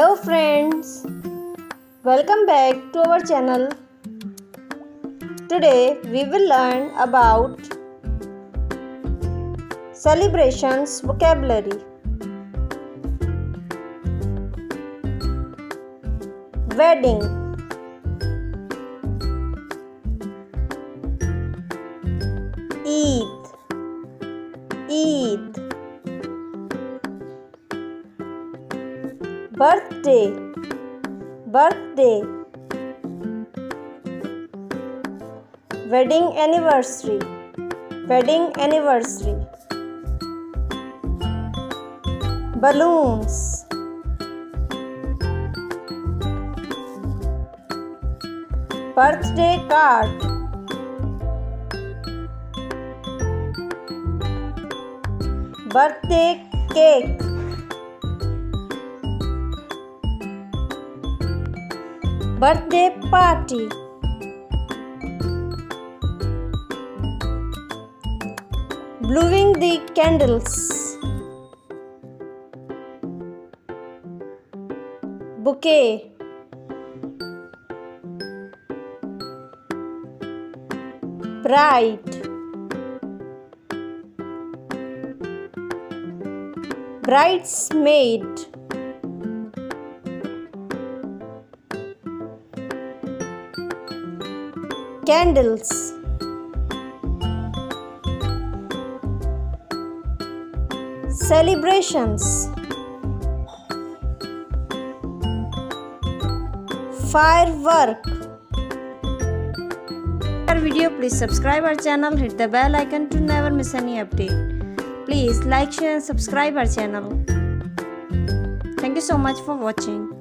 Hello friends, welcome back to our channel. Today we will learn about celebrations vocabulary. Wedding, Eid, birthday, wedding anniversary, balloons, birthday card, birthday cake, birthday party, blowing the candles, bouquet, bride, bridesmaid, candles, celebrations, firework. Our video, please subscribe our channel, hit the bell icon to never miss any update. Please like, share and subscribe our channel. Thank you so much for watching.